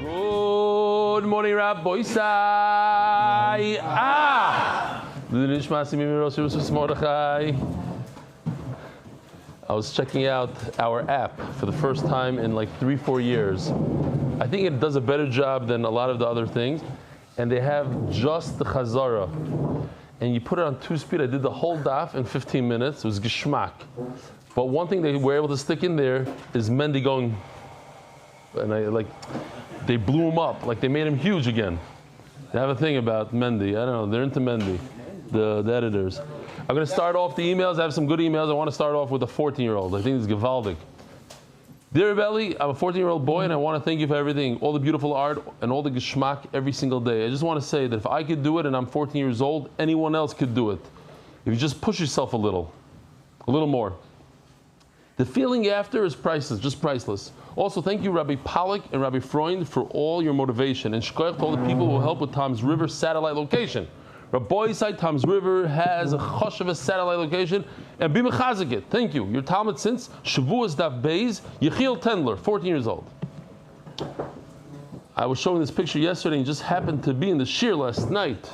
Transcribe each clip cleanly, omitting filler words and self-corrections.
Good morning, Rabbi Isai. I was checking out our app for the first time in like 3-4 years. I think it does a better job than a lot of the other things. And they have just the Chazara. And you put it on 2-speed. I did the whole daf in 15 minutes. It was geschmack. But one thing they were able to stick in there is Mendy going, and they blew him up, like they made him huge again. They have a thing about Mendy. I don't know, they're into Mendy, the editors. I'm going to start off the emails. I have some good emails. I want to start off with a 14-year-old. I think it's Givaldic. Dear Rebelli, I'm a 14-year-old boy and I want to thank you for everything, all the beautiful art and all the geschmack every single day. I just want to say that if I could do it and I'm 14 years old, anyone else could do it. If you just push yourself a little more. The feeling after is priceless, just priceless. Also, thank you, Rabbi Pollack and Rabbi Freund, for all your motivation. And shkoyach to all the people who help with Tom's River satellite location. Rabbi side Tom's River has a choshev satellite location, and be mechazik it. Thank you. Your Talmud since Shavuos Daf Beis, Yechiel Tendler, 14 years old. I was showing this picture yesterday and just happened to be in the shir last night.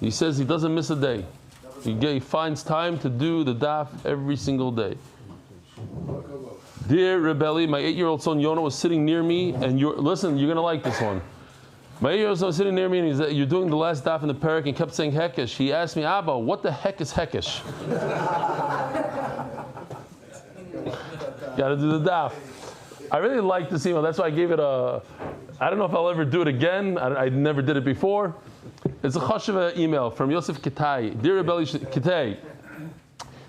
He says he doesn't miss a day. He finds time to do the daf every single day. Dear Rebelli, my 8-year-old son Yonah was sitting near me, and listen, you're gonna like this one. My 8-year-old son was sitting near me, and you're doing the last daf in the parak, and kept saying hekesh. He asked me, Abba, what the heck is hekesh? Gotta do the daf. I really like this email. That's why I gave it a. I don't know if I'll ever do it again. I never did it before. It's a chashuv email from Yosef Kitai. Dear Rebelli Kitai,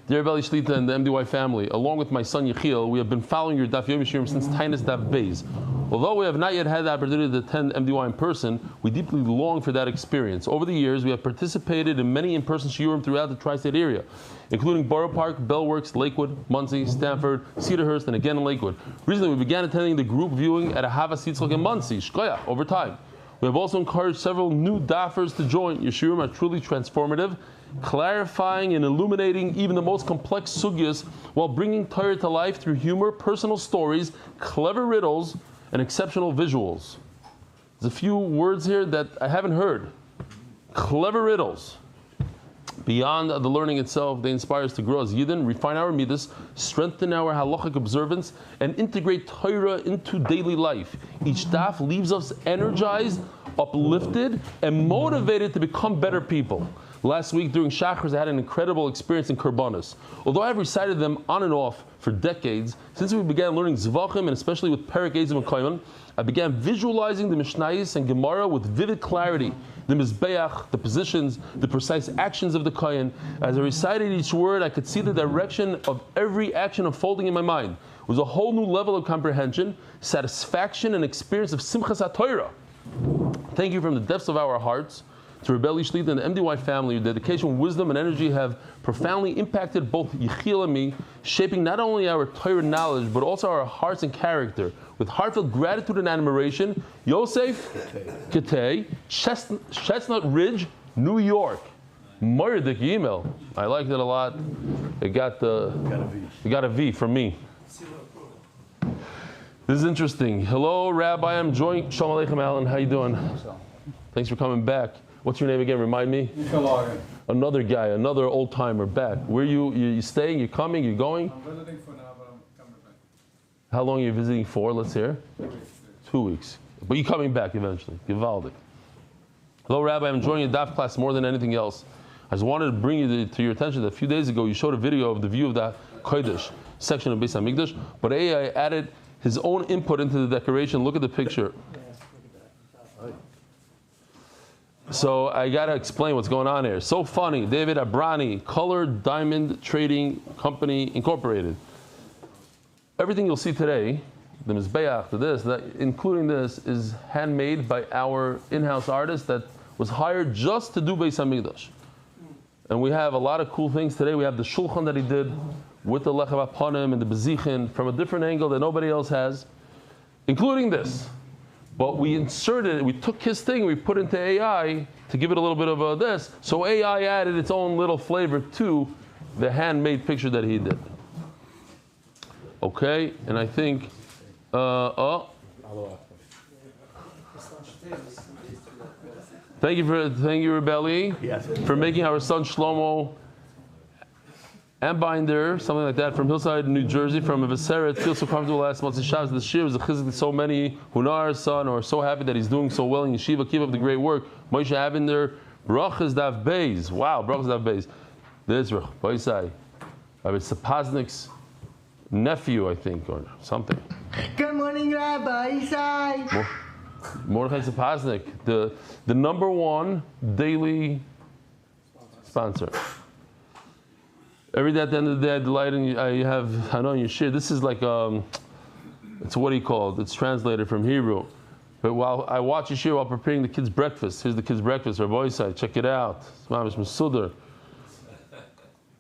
dear Rebelli Shlita and the MDY family, along with my son Yechiel, we have been following your Daf Yomi shiurim since Tainis Daf Beis. Although we have not yet had the opportunity to attend MDY in person, we deeply long for that experience. Over the years, we have participated in many in-person shiurim throughout the tri-state area, including Borough Park, Bellworks, Lakewood, Muncie, Stanford, Cedarhurst, and again in Lakewood. Recently, we began attending the group viewing at Ahavas Yitzchak in Muncie, Shkoyach, over time. We have also encouraged several new daffers to join. Your shiurim are truly transformative, clarifying and illuminating even the most complex sugyas while bringing Torah to life through humor, personal stories, clever riddles, and exceptional visuals. There's a few words here that I haven't heard. Clever riddles. Beyond the learning itself, they inspire us to grow as Yidden, refine our midas, strengthen our halachic observance, and integrate Torah into daily life. Each daf leaves us energized, uplifted, and motivated to become better people. Last week during Shachris, I had an incredible experience in Korbanos. Although I have recited them on and off for decades, since we began learning Zevachim, and especially with Perek Ezim and Koyman, I began visualizing the Mishnayos and Gemara with vivid clarity. The Mizbeach, the positions, the precise actions of the Kohen. As I recited each word, I could see the direction of every action unfolding in my mind. It was a whole new level of comprehension, satisfaction, and experience of Simchas HaTorah. Thank you from the depths of our hearts. To Rebelli Shlita and the MDY family, your dedication, wisdom, and energy have profoundly impacted both Yechiel and me, shaping not only our Torah knowledge, but also our hearts and character. With heartfelt gratitude and admiration, Yosef Kitei, Chestnut Ridge, New York. Murdik email. I liked it a lot. It got a V from me. This is interesting. Hello, Rabbi. I'm joining. Shalom Aleichem, Alan. How you doing? Thanks for coming back. What's your name again? Remind me. Another guy, another old timer back. Where you staying? You coming? You going? I'm visiting for now, but I'm coming back. How long are you visiting for? Let's hear. 2 weeks. But you're coming back eventually. Givaldic. Hello, Rabbi. I'm enjoying your daf class more than anything else. I just wanted to bring you to your attention that a few days ago you showed a video of the view of the Kodesh section of Beis HaMikdash, but AI added his own input into the decoration. Look at the picture. So I gotta explain what's going on here. So funny. David Abrani, Colored Diamond Trading Company Incorporated. Everything you'll see today, the Mizbeach, this, that, including this, is handmade by our in-house artist that was hired just to do Beis HaMikdash. And we have a lot of cool things today. We have the shulchan that he did with the lechem apanim and the bezichin from a different angle that nobody else has, including this. But we inserted it, we took his thing, we put into AI to give it a little bit of this. So AI added its own little flavor to the handmade picture that he did. Okay, and I think, Thank you, Rebelli, for making our son Shlomo and binder, something like that, from Hillside, New Jersey, from a Vesera. It feels so comfortable last month. Shabbos, the Shir was a chizuk. So many who know our son are so happy that he's doing so well in yeshiva. Keep up the great work. Moshe Avinder, brachas daf beis. Wow, brachas daf beis. There's Boisai, Rabbi Sapaznik's nephew, I think, or something. Good morning, Rabbi Isai. Mordechai Sapaznik, the number one daily sponsor. Every day at the end of the day, I delight in I know you share. This is like it's what do you call it? It's translated from Hebrew. But while I watch you share while preparing the kids' breakfast, here's the kids' breakfast. Rabbi Isai, check it out. It's mamish masudar.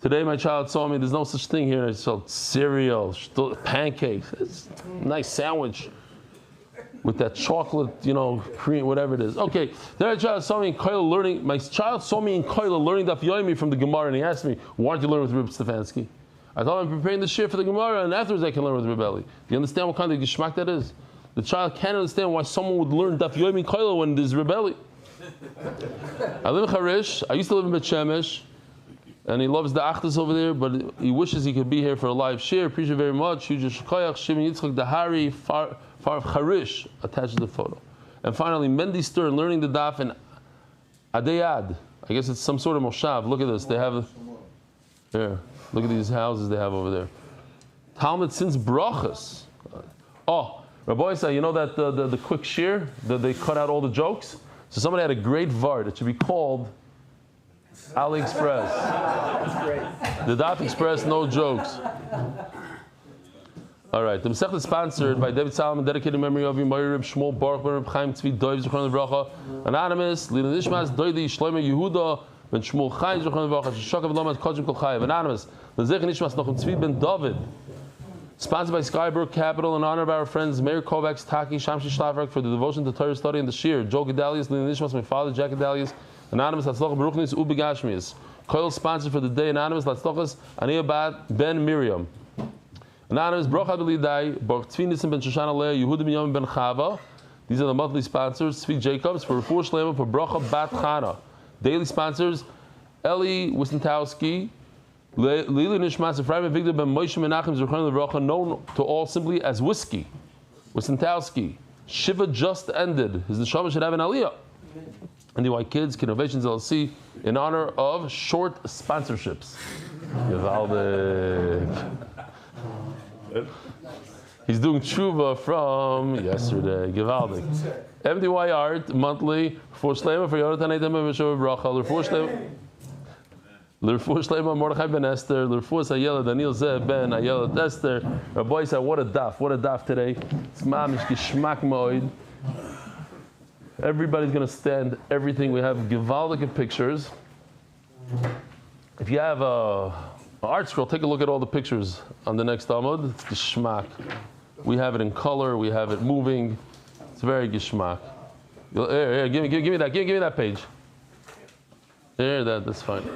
Today my child saw me. There's no such thing here. I saw cereal, pancakes. It's a nice sandwich with that chocolate, cream, whatever it is. Okay, then my child saw me in Koila learning. My child saw me in Koila learning Daf Yomi from the Gemara, and he asked me, "Why don't you learn with Reb Stefansky?" I thought I'm preparing the shir for the Gemara, and afterwards I can learn with Rebelli. Do you understand what kind of geschmack that is? The child can't understand why someone would learn Daf Yomi in Koila when there's Rebelli. I live in Harish. I used to live in Bet Shemesh. And he loves the Achdus over there, but he wishes he could be here for a live share. Appreciate it very much. Yuja Shkoyach, Shimon Yitzchak Dahari, Far of Harish, attached to the photo. And finally, Mendy Stern, learning the daf in Adeyad. I guess it's some sort of moshav. Look at this. They have, here, look at these houses they have over there. Talmud since brachas. Oh, Rabbi Isai, you know that the quick shear, that they cut out all the jokes? So somebody had a great vart. It should be called AliExpress. That's great. The Daf Express, no jokes. All right, the Masechta is sponsored by David Salomon, dedicated in memory of Yimari Reb Shmuel Baruch Ben Reb Chaim Tzvi Doiv Zichron Levracha. Anonymous, Lina Nishmas Doidi Shlomo Yehuda Ben Shmuel Chaim Zichron Levracha. Shashakav Lomas Kodzim Kol Chayev. Anonymous, Lezech Nishmas Nochem Tzvi Ben David. Sponsored by Skybrook Capital in honor of our friends Meir Kovacs, Taki, Shamshi Shlavrak for the devotion to Torah study and the Shir. Joe Gedalius, Lina Nishmas, my father, Jack Gedalius. Anonymous, Latzlocha Baruchnis Ubegashmias. Koil sponsored for the day. Anonymous, Latzlochas Aniyah Bat Ben Miriam. Anonymous, Brocha Belidai, Baruch Tzvi Nisim Ben Shoshana Leah, Yehuda Ben Yom Ben Chava. These are the monthly sponsors. Tzvi Jacobs for Refuah Shlema for Brocha Bat Chana. Daily sponsors, Eli Wisentowski, Lili Nishmas, Ephraim and Victor Ben Moshe Menachem Zerchon Levracha, known to all simply as Whiskey. Wisentowski. Shiva just ended. His neshama should have an aliyah. And the White Kids, Innovations LLC, in honor of short sponsorships. Gewaldig. He's doing tshuva from yesterday. Gewaldig. MDY Art, monthly, for Shlema, for Yonatan Eitem V'Shav Bracha, L'Refuah Shlema, Mordechai Ben Esther, L'Refuah Ayela, Daniel Zeb Ben, Ayela Esther. Our boy said, what a daf today. It's mamish geschmack moed. Everybody's going to stand everything. We have gewaldige pictures. If you have an art scroll, take a look at all the pictures on the next Amud. It's geschmack. We have it in color. We have it moving. It's very geschmack. Here, give me that. Give me that page. There, that's fine.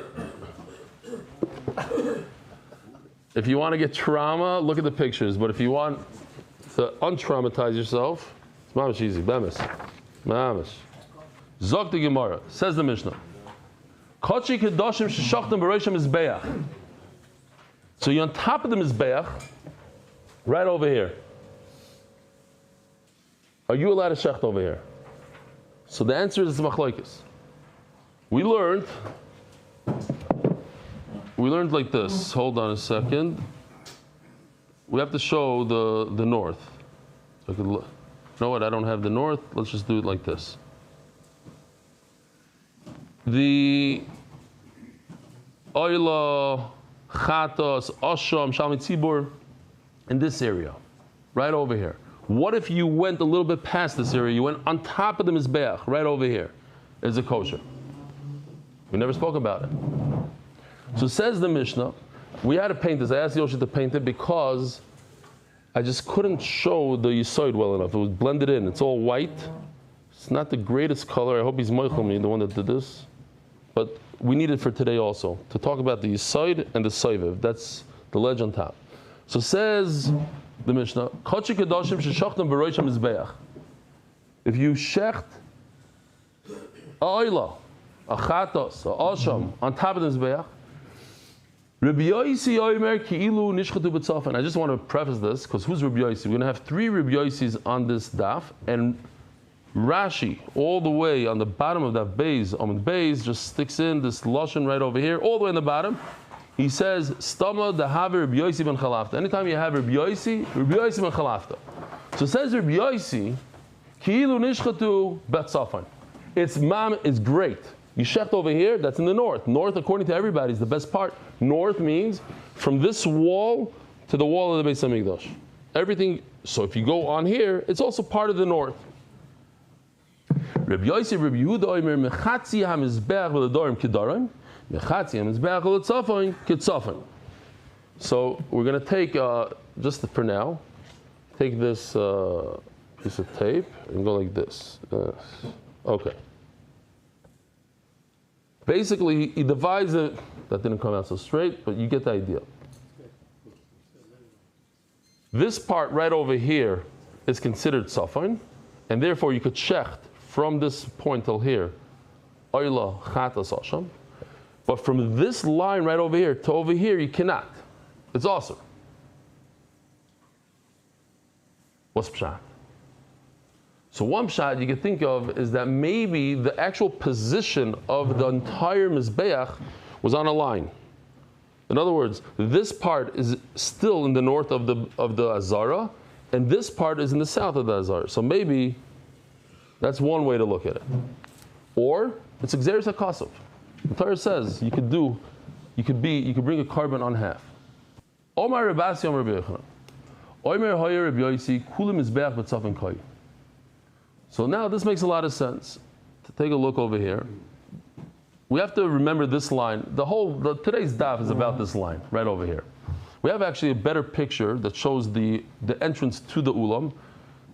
If you want to get trauma, look at the pictures. But if you want to untraumatize yourself, it's mamish easy. Bemis. Mamish. Zok the Gemara. Says the Mishnah. Kochi kedoshim sheshachtem b'roshim mizbeach. So you're on top of the mizbeach, right over here. Are you allowed to shecht over here? So the answer is machlokes. We learned like this. Hold on a second. We have to show the north. So I could look. You know what? I don't have the north. Let's just do it like this. The Oila, Chatos, Osham, Shalmi Tzibur, in this area, right over here. What if you went a little bit past this area? You went on top of the Mizbeach, right over here. Is a kosher. We never spoke about it. So says the Mishnah, we had to paint this. I asked Yoshi to paint it because I just couldn't show the Yisoid well enough. It was blended in. It's all white. It's not the greatest color. I hope he's Moichel me, the one that did this. But we need it for today also, to talk about the Yisoid and the Soiviv. That's the ledge on top. So says the Mishnah, if you shecht Oila, a chatos, a osham, on top of the Mizbeach. Rabbi Yosi Omer Ki'ilu Nishchatu B'Tzafan. I just want to preface this, because who's Rabbi Yosi? We're going to have 3 Rabbi Yosis on this daf, and Rashi, all the way on the bottom of that Beis, Amud Beis, just sticks in this Lashon right over here, all the way in the bottom. He says, Stama Dahavi Rabbi Yosi ben Chalafta. Anytime you have Rabbi Yosi ben Chalafta. So it says Rabbi Yosi, Ki'ilu Nishchatu B'Tzafan. Its mom is great. You shecht over here, that's in the north. North, according to everybody, is the best part. North means from this wall to the wall of the Beis HaMikdash. Everything, so if you go on here, it's also part of the north. Rabbi Yosef, Rabbi Yehuda, Omer, Mechatzi HaMizbeach v'ledorim kedarim, Mechatzi HaMizbeach v'letzafon ketzafon. So we're going to take, just for now, take this piece of tape and go like this. Okay. Basically, he divides it. That didn't come out so straight, but you get the idea. This part right over here is considered tzafon, and therefore you could shecht from this point till here, oila chatas asham. But from this line right over here to over here, you cannot. It's awesome. What's pshat? So one pshat you can think of is that maybe the actual position of the entire Mizbeach was on a line. In other words, this part is still in the north of the Azara, and this part is in the south of the Azara. So maybe that's one way to look at it. Or it's Xeris HaKasav. The Torah says you could bring a carbon on half. Omar Rabasi Omar Rabbi Yochanan. Omer Hoyer Rabbi Yosi Kulim Mizbeach B'Tzafon Koy. So now this makes a lot of sense. To take a look over here, we have to remember this line. Today's daf is about this line right over here. We have actually a better picture that shows the entrance to the ulam.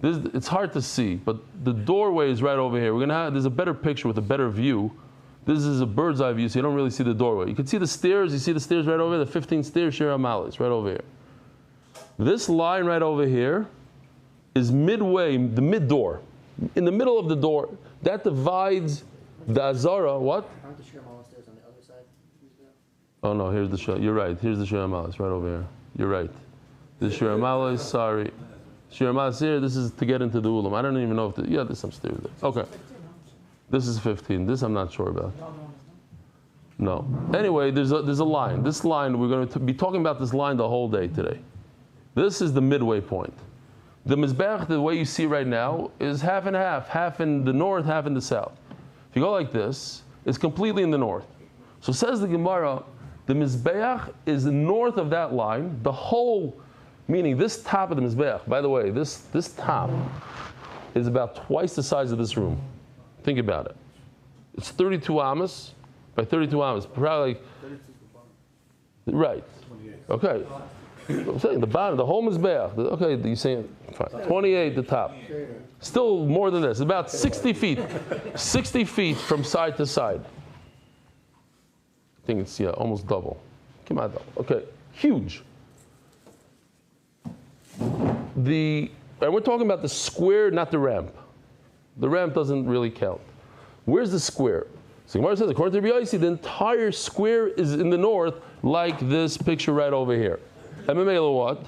It's hard to see, but the doorway is right over here. There's a better picture with a better view. This is a bird's eye view, so you don't really see the doorway. You can see the stairs. You see the stairs right over there, the 15 stairs, Shir HaMalos, right over here. This line right over here is midway, the mid door. In the middle of the door, that divides the Azara. What? Aren't the Shir HaMalos stairs on the other side? Oh no, here's the Shir. You're right. Here's the Shir HaMalos right over here. You're right. The Shir HaMalos. Sorry, Shir HaMalos here. This is to get into the ulam. I don't even know if there's some stairs there. Okay. This is 15. This I'm not sure about. No. Anyway, there's a line. This line, we're going to be talking about this line the whole day today. This is the midway point. The Mizbeach, the way you see right now, is half and half in the north, half in the south. If you go like this, it's completely in the north. So says the Gemara, the Mizbeach is north of that line, the whole, meaning this top of the Mizbeach, by the way, this top is about twice the size of this room. Think about it. It's 32 amas by 32 amas, probably, right. Okay. I'm saying the bottom, the whole Mizbeach. Okay, you're saying fine. 28 the top. Still more than this. About 60 feet. 60 feet from side to side. I think it's almost double. Come on, double. Okay, huge. And we're talking about the square, not the ramp. The ramp doesn't really count. Where's the square? So Gemara says, according to Rabbi Yosi, the entire square is in the north, like this picture right over here. And what?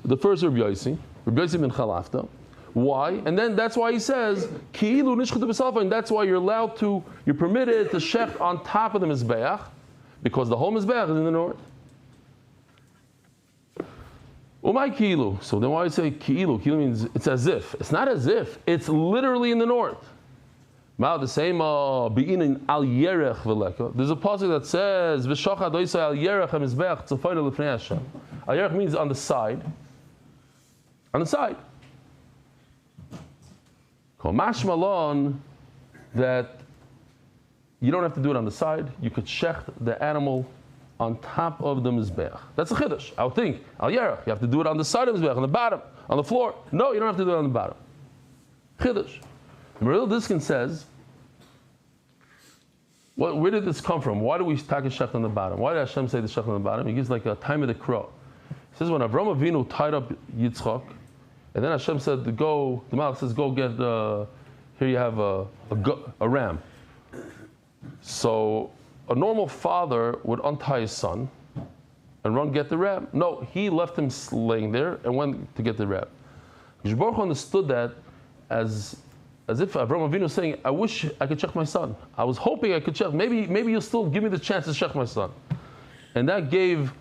The first Rabbi Yosi ben Chalafta. Why? And then that's why he says, Ki'ilu nishchatu b'Tzafon, and that's why you're permitted to shecht on top of the Mizbeach, because the whole Mizbeach is in the north. Umay Ki'ilu. So then why do you say Ki'ilu? Ki'ilu means it's as if. It's not as if. It's literally in the north. The same be'inin al yerech v'leka. There's a passage that says v'shachad oisay al yerech hamizbeach tzafayna l'fnei Hashem. Al yerech means on the side. On the side. Mashmalon that you don't have to do it on the side. You could shecht the animal on top of the mizbeach. That's a chiddush. I would think al yerech. You have to do it on the side of the mizbeach, on the bottom, on the floor. No, you don't have to do it on the bottom. Chiddush. Meril Diskin says, where did this come from? Why do we take a shecht on the bottom? Why did Hashem say the shecht on the bottom? He gives like a time of the crow. He says when Avram Avinu tied up Yitzchak, and then Hashem said the Malach says go get Here you have a ram. So a normal father would untie his son and run get the ram. No, he left him laying there and went to get the ram. Baruch understood that as if Avraham Avinu was saying, I wish I could check my son. I was hoping I could check. Maybe you'll still give me the chance to check my son. And that gave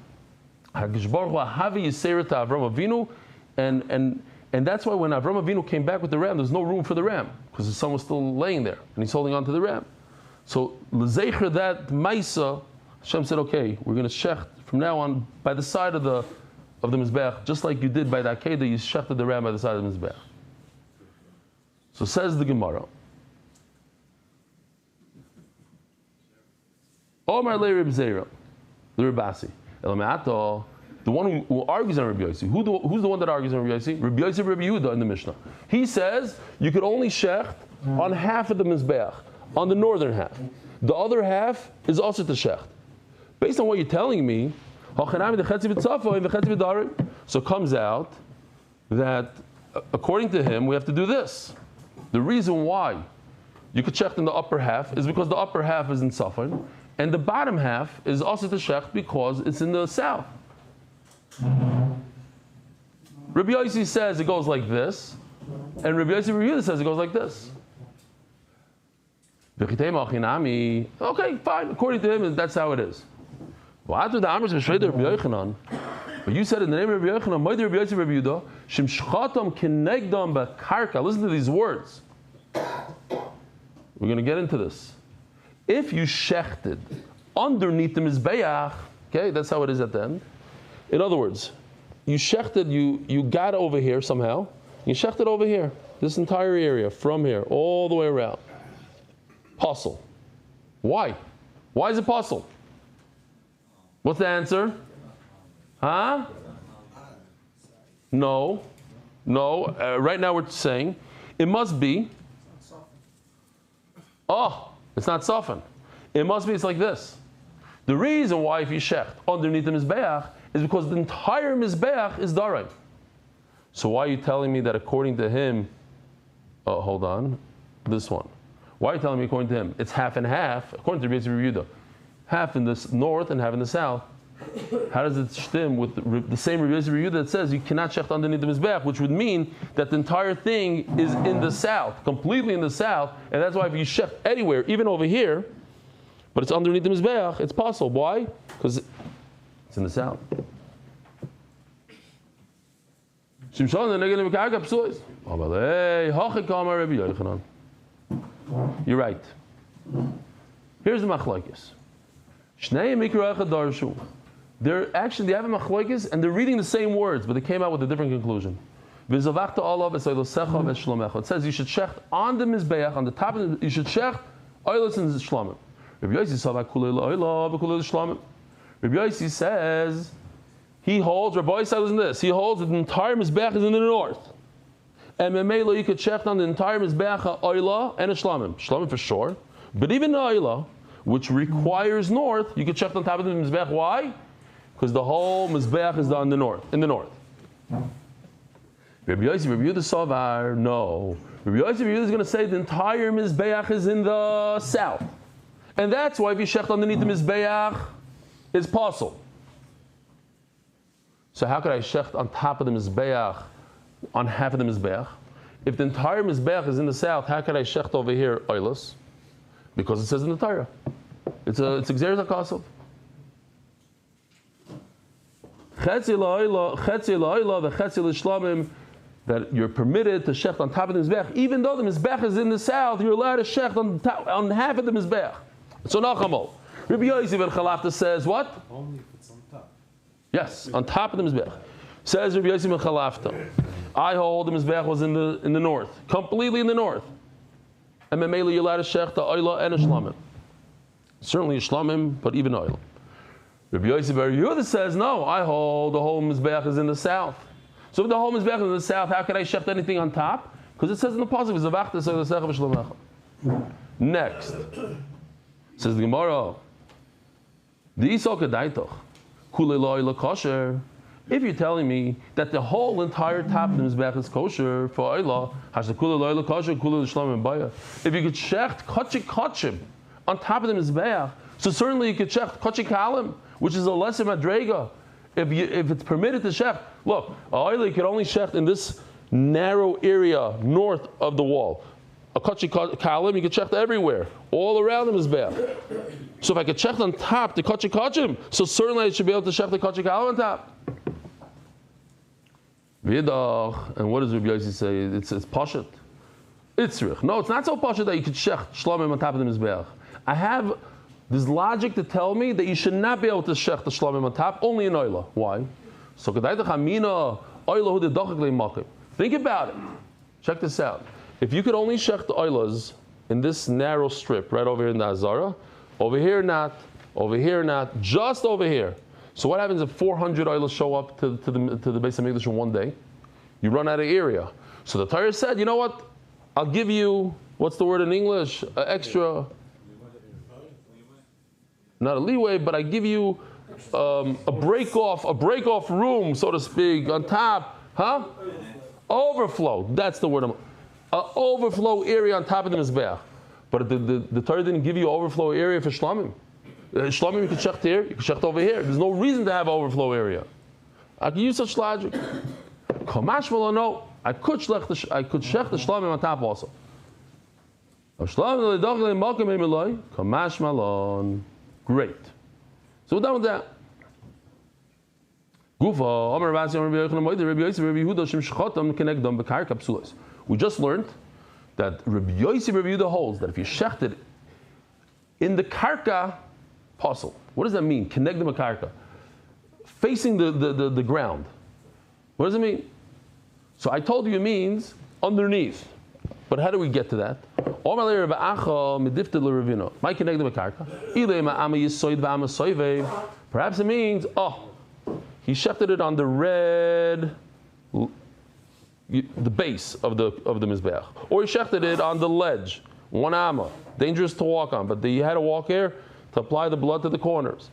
HaKadosh Baruch Hu a Havi Yisera to Avraham Avinu, and that's why when Avraham Avinu came back with the ram, there's no room for the ram because his son was still laying there and he's holding on to the ram. So l'zeicher that Maisa, Hashem said, okay, we're going to shecht from now on by the side of the mizbech, just like you did by the Akedah, you shechted the ram by the side of the mizbech. So says the Gemara, Omar le Reb Zera, the Rebasi, Elamato, the one who argues on Rabbi Yossi. Who's the one that argues on Rabbi Yossi? Rabbi Yossi, Rabbi Yehuda in the Mishnah. He says you could only shecht on half of the mizbech, on the northern half. The other half is also to shecht. Based on what you're telling me, so it comes out that according to him, we have to do this. The reason why you could shecht in the upper half is because the upper half is in Safon, and the bottom half is also to shecht because it's in the south. Rabbi Yossi says it goes like this, and Rabbi Yossi Rabbi Yehuda says it goes like this. Okay, fine. According to him, that's how it is. But you said in the name of Rabbi Yochanan, Rabbi Yossi Rabbi Yehuda, Shim shchatam kenegdam b'karka. Listen to these words. We're going to get into this. If you shechted underneath the mizbeach, okay, that's how it is at the end. In other words, you shechted, you got over here somehow, you shechted over here, this entire area, from here, all the way around. Puzzle. Why? Why is it puzzle? What's the answer? Huh? No. Right now we're saying it must be. Oh, it's not soften. It must be. It's like this. The reason why if you shecht underneath the mizbeach is because the entire mizbeach is darai. So why are you telling me that according to him? Oh, hold on. This one. Why are you telling me according to him? It's half and half. According to Rabbi Yehuda, half in the north and half in the south. How does it stem with the same Rabbi Yehuda that says you cannot shecht underneath the mizbeach, which would mean that the entire thing is in the south, completely in the south, and that's why if you shecht anywhere, even over here, but it's underneath the mizbeach, it's possible. Why? Because it's in the south. You're right. Here's the machlokes. They have a machlokes and they're reading the same words, but they came out with a different conclusion. It says you should shecht on the mizbeach, on the top of the, you should shecht oilos and shlomim. Rabbi Yossi says he holds. Rabbi Yossi says this. He holds that the entire mizbeach is in the north. And memelo you could check on the entire mizbeach oila and a shlamim. Shlamim for sure. But even the oila, which requires north, you could check on top of the mizbeach. Why? Because the whole mizbeach is in the north. Rabbi Yossi, Rabbi Yehuda Savar, no. Rabbi Yossi, Rabbi Yehuda is going to say the entire mizbeach is in the south. And that's why if you shecht underneath the mizbeach, it's possible. So how could I shecht on top of the mizbeach, on half of the mizbeach? If the entire mizbeach is in the south, how could I shecht over here oilos? Because it says in the Torah. It's Gzeres HaKosov. Chetzi la'oila, v'chetzi l'shlamim, that you're permitted to shecht on top of the mizbeach, even though the mizbeach is in the south, you're allowed to shecht on half of the mizbeach. So nachamol. Rabbi Yossi ben Chalafta says what? Only if it's on top. Yes, on top of the mizbeach. Says Rabbi Yossi ben Chalafta, I hold the mizbeach was in the north, completely in the north. And memela you're allowed to shecht the oila and a shlamim. Certainly a shlamim, but even oila. Rabbi Yossi ben Yehuda says no, I hold the whole mizbeach is in the south. So if the whole mizbeach is in the south, how can I shecht anything on top? Because it says in the pasuk, Zevachim se'lesecha v'shlomecha. Next. Says the Gemara, the Isol Kedaitoch, Kulei Lo Ila Kosher. If you're telling me that the whole entire top of the Mizbeach is kosher for Oila, Hashtakula Loila kosher, Kula Shlam and Baya. If you could shecht kachim on top of the Mizbeach, so certainly you could shecht kalim, which is a lesser madrega. If it's permitted to shecht, look, Oila could only shecht in this narrow area north of the wall. A kalim, you could shecht everywhere, all around the Mizbeach. So if I could shecht on top the kachim, so certainly I should be able to shecht the kalim on top. And what does Rabbi Yossi say? It's pashat. Itzrich. No, it's not so pashat that you could shecht shlomim on top of the mizbeach. I have this logic to tell me that you should not be able to shecht the shlomim on top, only in oila. Why? So think about it. Check this out. If you could only shecht the oilas in this narrow strip, right over here in the Azara, over here not, just over here. So what happens if 400 oilers show up to the Beis HaMikdash in one day? You run out of area. So the Torah said, you know what? I'll give you, what's the word in English? Extra, not a leeway, but I give you a break off room, so to speak, on top. Huh? Overflow. That's the word. An overflow area on top of the Mizbeach. But the Torah didn't give you overflow area for Shlamim. Shlamim, you could shecht here, you could shecht over here. There's no reason to have overflow area. I can use such logic. Kamash v'lo, no, I could shecht the shlamim on top also. Kamash malon. Great. So we're done with that. We just learned that Rabbi Yossi Rabbi Yehuda holds that if you shechted in the karka, Puzzle. What does that mean? Connect the makarka. Facing the ground. What does it mean? So I told you it means underneath. But how do we get to that? Perhaps it means, he shefted it on the red, the base of the Mizbeach. Or he shefted it on the ledge, one amma, dangerous to walk on, but you had to walk here to apply the blood to the corners.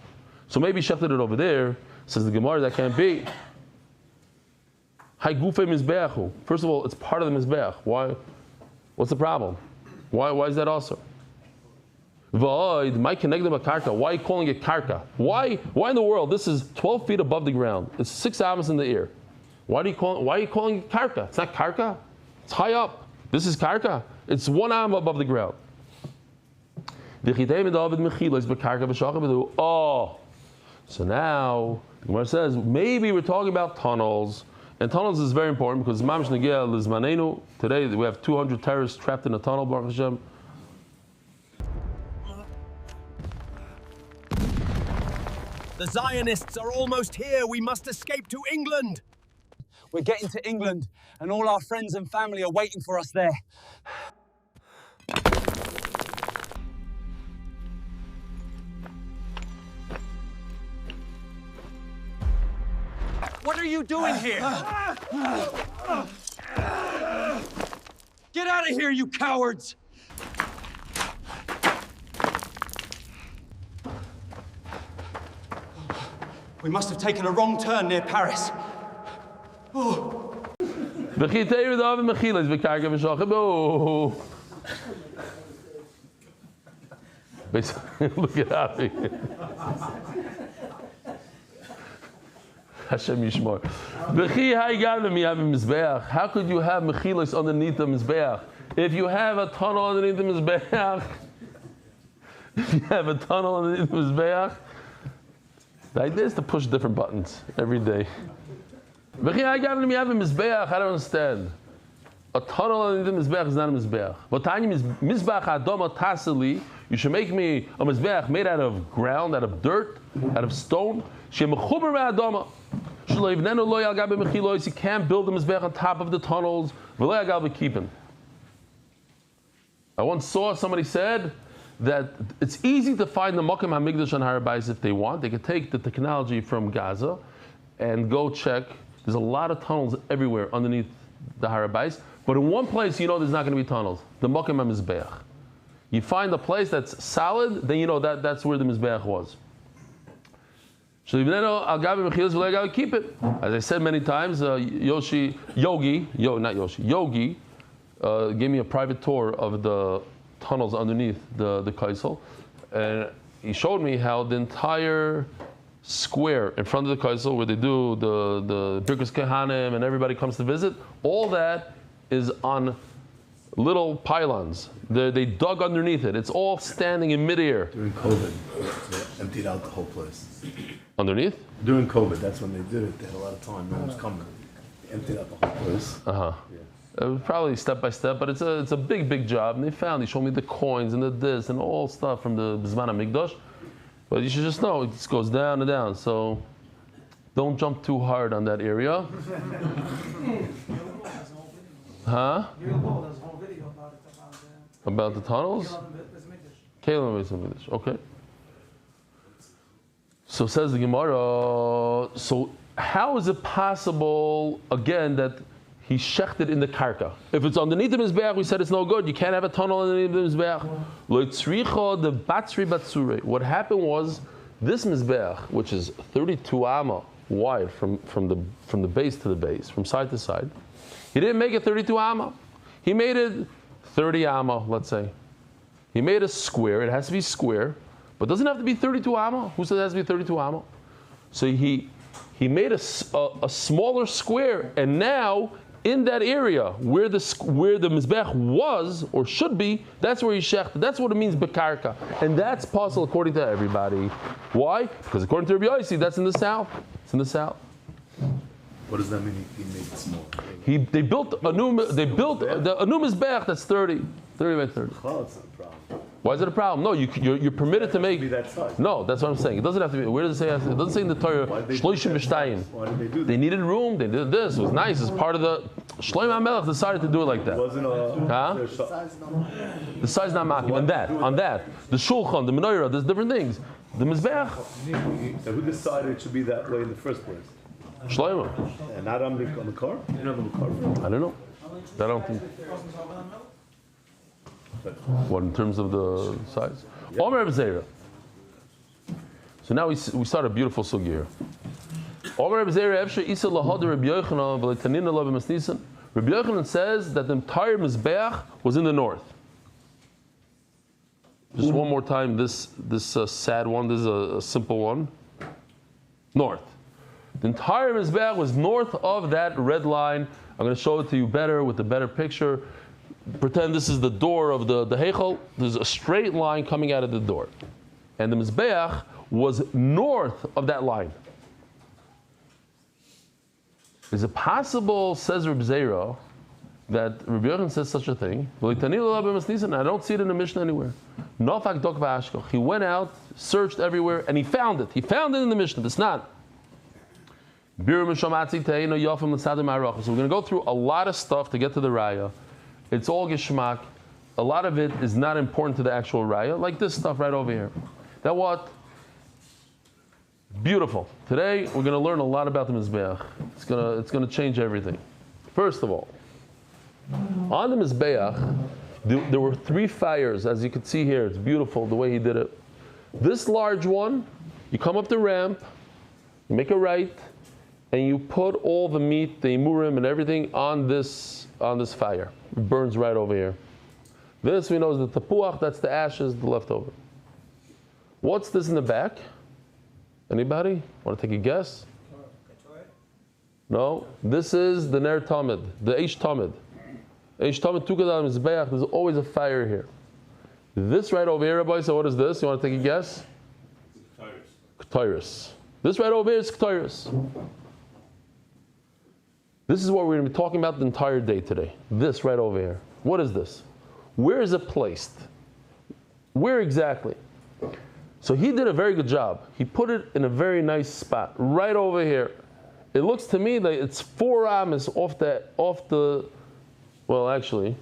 So maybe he shefted it over there. Says the Gemara, that can't be. First of all, it's part of the Mizbeach. Why? What's the problem? Why is that also? Why are you calling it karka? Why in the world? This is 12 feet above the ground. It's 6 amos in the air. Why are you calling it karka? It's not karka. It's high up. This is karka. It's 1 am above the ground. So now the Gemara says maybe we're talking about tunnels, and tunnels is very important because today we have 200 terrorists trapped in a tunnel. Baruch Hashem. The Zionists are almost here. We must escape to England. We're getting to England, and all our friends and family are waiting for us there. What are you doing here? Get out of here, you cowards! We must have taken a wrong turn near Paris. Oh. Look at out of here. Hashem Yishmor. How could you have mechilas underneath the mizbeach? If you have a tunnel underneath the mizbeach, the idea is to push different buttons every day. I don't understand. A tunnel underneath the mizbeach is not a mizbeach. But Tanya is mizbeach adoma taseli. You should make me a mizbeach made out of ground, out of dirt, out of stone. You can't build the mizbeach on top of the tunnels. I once saw somebody said that it's easy to find the Mokim HaMikdash on Har HaBayis if they want. They could take the technology from Gaza and go check. There's a lot of tunnels everywhere underneath the Har HaBayis. But in one place, you know there's not going to be tunnels. The Mokim HaMizbeach. You find a place that's solid, then you know that's where the Mizbeach was. Keep it. As I said many times, Yogi gave me a private tour of the tunnels underneath the Kaisel, and he showed me how the entire square in front of the Kaisel, where they do the Birkus Kehanim and everybody comes to visit, all that is on little pylons. They dug underneath it. It's all standing in midair. During COVID, they emptied out the whole place. Underneath? During COVID, that's when they did it. They had a lot of time. No one was coming. They emptied out the whole place. Yeah. It was probably step by step, but it's a big job. And they showed me the coins and the this and all stuff from the Bizman HaMikdash. But you should just know, it just goes down and down. So don't jump too hard on that area. Huh? About the tunnels? Okay. So says the Gemara, so how is it possible, again, that he shechted in the karka? If it's underneath the mizbeach, we said it's no good. You can't have a tunnel underneath the mizbeach. The batsri batsure. What happened was, this mizbeach, which is 32 amma wide from the base to the base, from side to side, he didn't make it 32 amma. He made it 30 amma, let's say. He made a square. It has to be square. But doesn't have to be 32 amma. Who says it has to be 32 amma? So he made a smaller square, and now in that area where the mizbech was or should be, that's where he shechted. That's what it means bekarka, and that's possible according to everybody. Why? Because according to Rabbi Yossi, that's in the south. It's in the south. What does that mean? He made it small. They built a new mizbech that's 30 by 30. Oh, it's not a problem. Why is it a problem? No, you're permitted to make. Be that size. No, that's what I'm saying. It doesn't have to be. Where does it say? It doesn't say in the Torah. Shloishim b'shtayim. Why did they do that? They needed room. They did this. It was nice. It's part of the. Shlomo HaMelech decided to do it like that. Wasn't The size is not makim. On that, the shulchan, the menorah, there's different things. The mizbeach. Who decided it should be that way in the first place? Shlomo. And not on the car? You don't have a car. I don't know. I don't think. What, in terms of the size? Omer Reb Zera. So now we start a beautiful sugi here. Omer Reb Zera, Efshe Isa Lahad Reb Yochanan V'Letanina Lo B'Masnisan. Reb Yochanan says that the entire mizbeach was in the north. Just one more time, this sad one. This is a simple one. North. The entire mizbeach was north of that red line. I'm going to show it to you better with a better picture. Pretend this is the door of the Heichel. There's a straight line coming out of the door. And the Mizbeach was north of that line. Is it possible, says Reb Zera, that Reb Yochanan says such a thing? I don't see it in the Mishnah anywhere. He went out, searched everywhere, and he found it. He found it in the Mishnah. It's not. So we're going to go through a lot of stuff to get to the Raya. It's all geschmack. A lot of it is not important to the actual raya, like this stuff right over here. That what? Beautiful. Today we're going to learn a lot about the mizbeach. It's going to change everything. First of all, on the mizbeach, there were 3 fires, as you can see here. It's beautiful the way he did it. This large one, you come up the ramp, you make a right, and you put all the meat, the imurim, and everything on this fire. It burns right over here. This we know is the tapuach, that's the ashes, the leftover. What's this in the back? Anybody? Want to take a guess? No. This is the Ner Tamid, the Eish Tamid. Eish Tamid Tukadam is Beach, there's always a fire here. This right over here, Rabbi, so what is this? You want to take a guess? Ketyrus. This right over here is Ketyrus. This is what we're going to be talking about the entire day today. This right over here. What is this? Where is it placed? Where exactly? So he did a very good job. He put it in a very nice spot, right over here. It looks to me like it's 4 amas off the, well actually,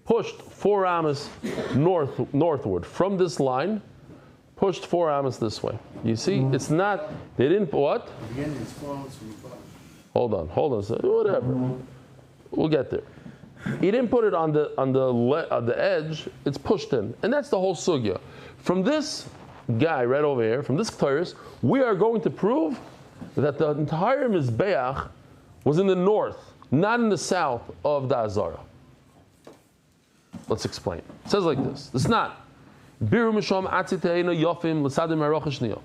pushed 4 amas northward. From this line, pushed 4 amas this way. You see, it's not, they didn't, what? Hold on, so whatever. We'll get there. He didn't put it on the edge, it's pushed in. And that's the whole sugya. From this guy right over here, from this Ketores, we are going to prove that the entire Mizbeach was in the north, not in the south of the Azara. Let's explain. It says like this. It's not. Biru mishom atziteina yofim l'sadim marocha shniya.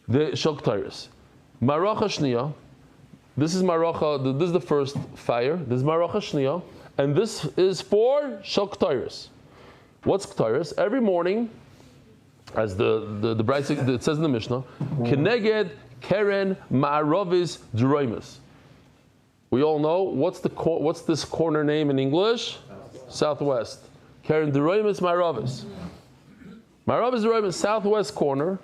The shel Ketores. Marocha shniya. This is marocha. This is the first fire. This is marocha shniya, and this is for shel Ketores. What's Ketores? Every morning, as the Braisa, it says in the Mishnah, Keneged Keren Ma'aravis Duroimus. We all know what's this corner name in English? Southwest. Keren Duroimus Ma'aravis. Ma'aravis Duroimus, southwest corner.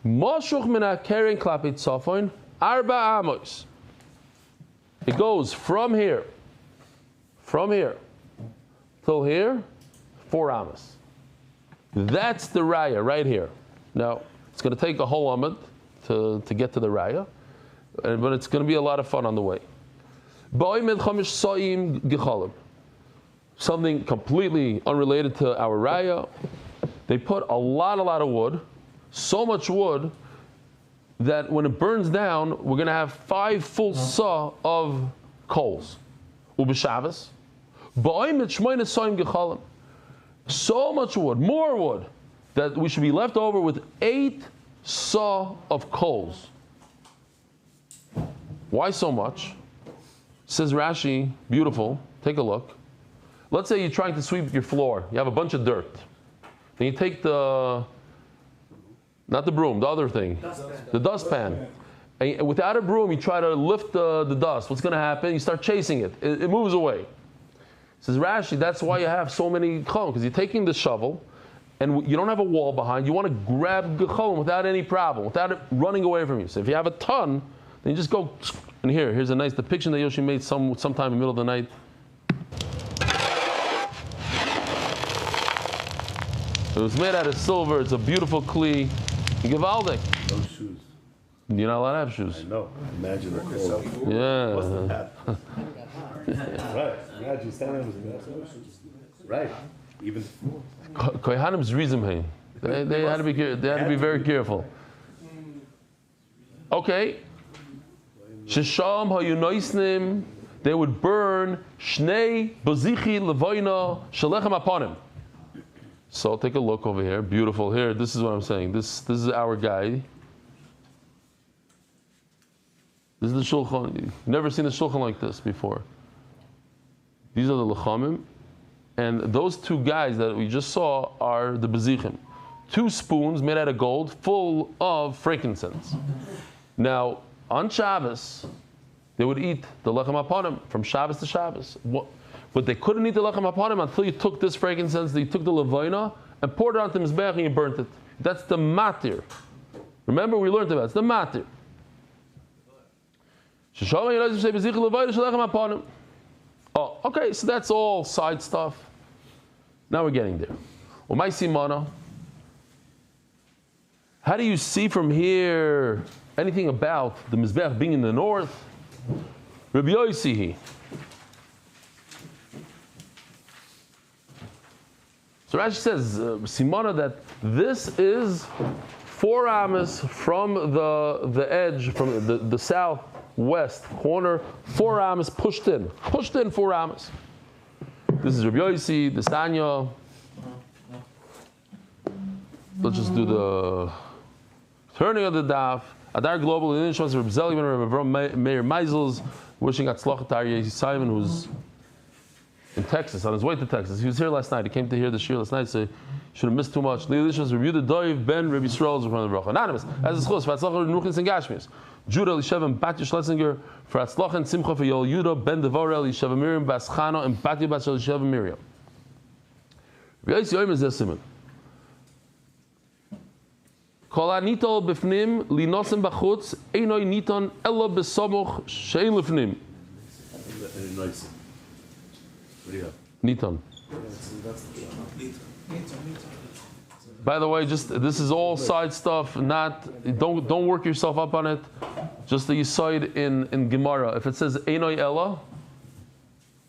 Moshuch Mina Keren Klapit Tzafon Arba Amos. It goes from here till here, 4 amos. That's the raya right here. Now, it's going to take a whole amud to get to the raya, but it's going to be a lot of fun on the way. Something completely unrelated to our raya. They put a lot of wood, so much wood that when it burns down, we're going to have 5 full saw of coals. Ubishavas. So much wood, more wood, that we should be left over with 8 saw of coals. Why so much? Says Rashi, beautiful, take a look. Let's say you're trying to sweep your floor. You have a bunch of dirt. Then you take not the broom, the other thing, the dustpan. And without a broom, you try to lift the dust. What's going to happen? You start chasing it. It moves away. Says Rashi, that's why you have so many cholm, because you're taking the shovel, and you don't have a wall behind. You want to grab the cholm without any problem, without it running away from you. So if you have a ton, then you just go. And here's a nice depiction that Yoshi made sometime in the middle of the night. It was made out of silver. It's a beautiful kli. Givaldic. No shoes. You're not allowed to have shoes. I know. Imagine the cold. Yeah. Right. Imagine standing with right. Even Kohanim's rizim. They had to be very careful. Okay. Shesham hayunoisnim. They would burn shnei bazichi levoina shalechem aponim. So take a look over here. Beautiful. Here, this is what I'm saying. This is our guy. This is the shulchan. You've never seen a shulchan like this before. These are the lechamim, and those 2 guys that we just saw are the bezichim. 2 spoons made out of gold, full of frankincense. Now, on Shabbos, they would eat the lechem aponim from Shabbos to Shabbos. But they couldn't eat the lechem aponim until you took this frankincense, you took the levaina, and poured it onto the mizbeach and you burnt it. That's the matir. Remember, we learned about it. It's the matir. Oh, okay, so that's all side stuff. Now we're getting there. Umay simana. How do you see from here anything about the mizbeach being in the north? Rabbi Yosi. So Rashi says, simana, that this is 4 amos from the edge, from the southwest corner, 4 amos pushed in 4 amos. This is Rabbi Yosi, the Stanya. Let's just do the turning of the daf. Adar Global, the initials of Rabbi Zeliman, Rabbi Meir Meisels, wishing Atzlachat Aryeh Simon, who's in Texas, on his way to Texas. He was here last night. He came to hear the shir last night, so he should have missed too much. Leilishas reviewed the Doiv Ben Rabbi Yisrael's from the Bracha. Anonymous, as a schus, for Atzlachat Nuchins and Gashmias. Judah Elishev Batya Schlesinger, for Atzlachat and Simcha for Yol Yudah Ben Devorel Elishev Miriam Bas Chana and Batya Bas Elishev Miriam. Rabbi Yossi Oim is this simon. Kol anitol b'fnim linosim b'chutz einoi niton elo b'somuch she'ein lefnim. nice. What do you have? Niton. By the way, just this is all side stuff. Don't work yourself up on it. Just that you saw it in Gemara. If it says Einoi Ella,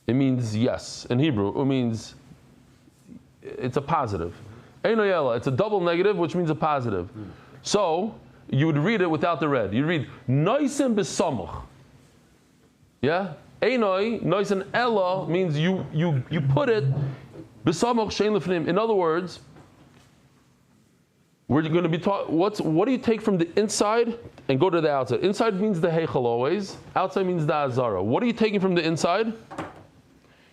it means yes. In Hebrew, it means it's a positive. Eino Yela. It's a double negative, which means a positive. So you would read it without the red. You'd read Noisim B'Samuch. Yeah? Einoi, Noisim Ela means you put it B'Samuch Shein Lefnim. In other words, we're going to be taught what do you take from the inside and go to the outside? Inside means the Heichal always. Outside means the Azara. What are you taking from the inside?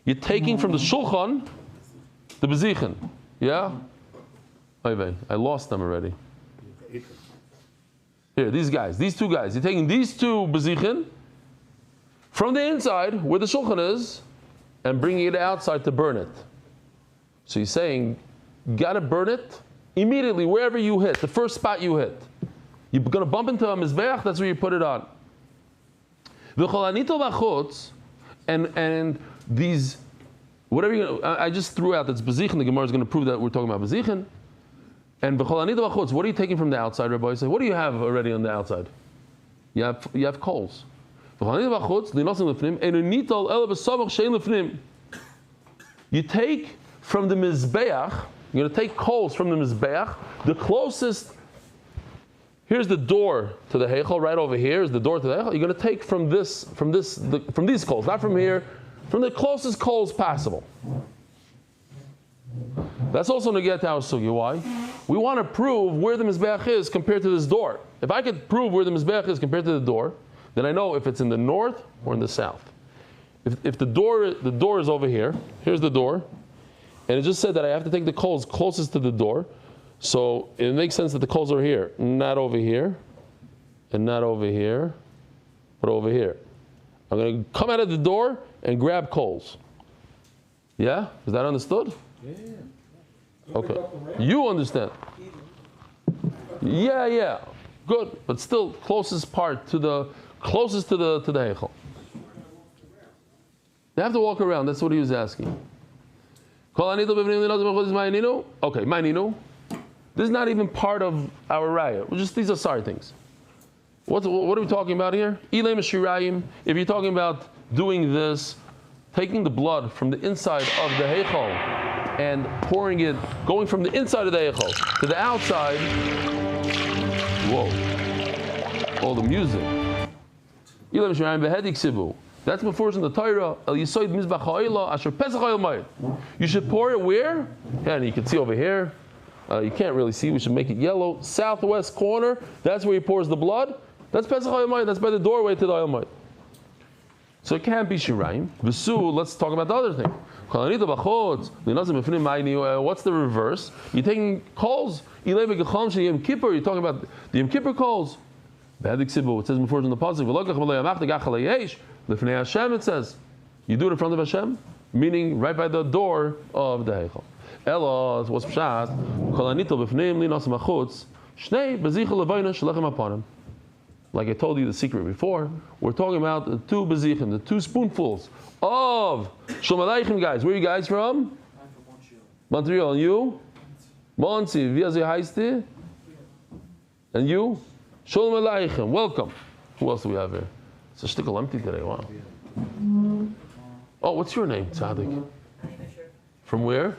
You're taking from the Shulchan the Bezichin. Yeah? I lost them already. Here, these two guys. You're taking these two Bezichin from the inside, where the Shulchan is, and bringing it outside to burn it. So you're saying, you gotta burn it immediately, wherever you hit, the first spot you hit. You're gonna bump into a Mizbeach, that's where you put it on. And these, whatever I just threw out that's Bezichin, the Gemara is gonna prove that we're talking about Bezichin. And what are you taking from the outside, Rabbi? Say, what do you have already on the outside? You have coals. You take from the Mizbeach, you're going to take coals from the Mizbeach, the closest, here's the door to the Heichal, right over here is the door to the Heichal. You're going to take from these coals, not from here, from the closest coals possible. That's also going to get to our sugi. Why? We want to prove where the Mizbeach is compared to this door. If I could prove where the Mizbeach is compared to the door, then I know if it's in the north or in the south. If the door is over here, here's the door, and it just said that I have to take the coals closest to the door, so it makes sense that the coals are here, not over here, and not over here, but over here. I'm going to come out of the door and grab coals. Yeah? Is that understood? Yeah. Okay. You understand? Yeah. Good, but still closest to the Heichal. They have to walk around. That's what he was asking. Okay, Maininu. This is not even part of our raya. These are sorry things. What are we talking about here? Ilay Meshirayim. If you're talking about doing this, taking the blood from the inside of the Heichal and pouring it, going from the inside of the Heichal to the outside. Whoa. All the music. Ilay Meshirayim behedik sibu. That's before in the Torah. El Yisoid Mizbach Ha'ila Asher Pesach Ha'il Mayit. You should pour it where? Yeah, and you can see over here. You can't really see. We should make it yellow. Southwest corner. That's where he pours the blood. That's Pesach Ha'il Mayit. That's by the doorway to the Ha'il Mayit. So it can't be Shirayim. V'su. Let's talk about the other thing. What's the reverse? You're taking coals. You're talking about the Yom Kippur coals. It says before in the pasuk. L'fnei Hashem, it says, you do it in front of Hashem, meaning right by the door of the Heichal. Elos, what's pshat? Kol anitel b'fneim linos machutz, shnei bezichel levayna shalachem aponim. Like I told you the secret before, we're talking about the two bezichim, the two spoonfuls of Shalom Aleichem, guys. Where are you guys from? I'm from Montreal. And you? Monsi, wie heißt ihr? And you? Shalom Aleichem. Welcome. Who else do we have here? It's a shtickle empty today. Wow. Oh, what's your name, Tzaddik? From where?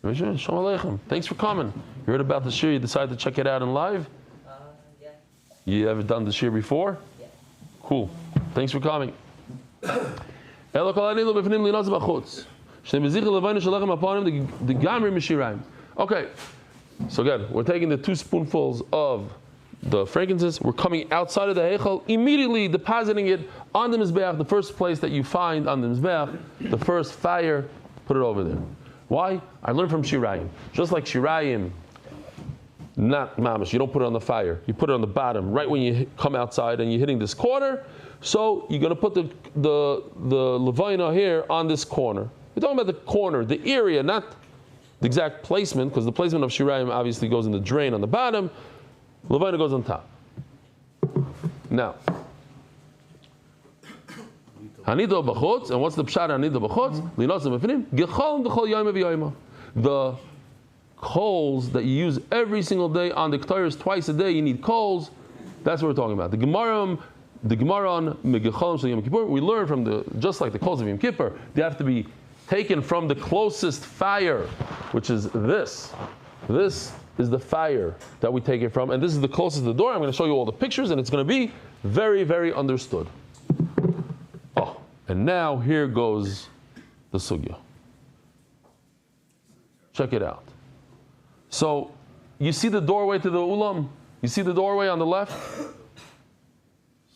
Shalom Aleichem. Thanks for coming. You heard about the shir. You decided to check it out in live. Yeah. You ever done the shir before? Yeah. Cool. Thanks for coming. Okay. So again, we're taking the two spoonfuls of the frankincense, we're coming outside of the Heichal, immediately depositing it on the Mizbeach, the first place that you find on the Mizbeach, the first fire, put it over there. Why? I learned from Shirayim. Just like Shirayim, not mamash, you don't put it on the fire, you put it on the bottom, right when you come outside and you're hitting this corner, so you're going to put the levayna here on this corner. We're talking about the corner, the area, not the exact placement, because the placement of Shirayim obviously goes in the drain on the bottom. Levayna goes on top. Now, Hanido b'chutz, and what's the pshat Hanido b'chutz? Linosim b'finim, gechol d'chol yom v'yoyma. The coals that you use every single day on the ketores, twice a day, you need coals. That's what we're talking about. The Gemara on Megecholim Shel Yom Kippur, we learn from just like the coals of Yom Kippur, they have to be taken from the closest fire, which is this. This is the fire that we take it from, and this is the closest to the door. I'm going to show you all the pictures, and it's going to be very, very understood. Oh, and now here goes the sugya. Check it out. So, you see the doorway to the ulam? You see the doorway on the left?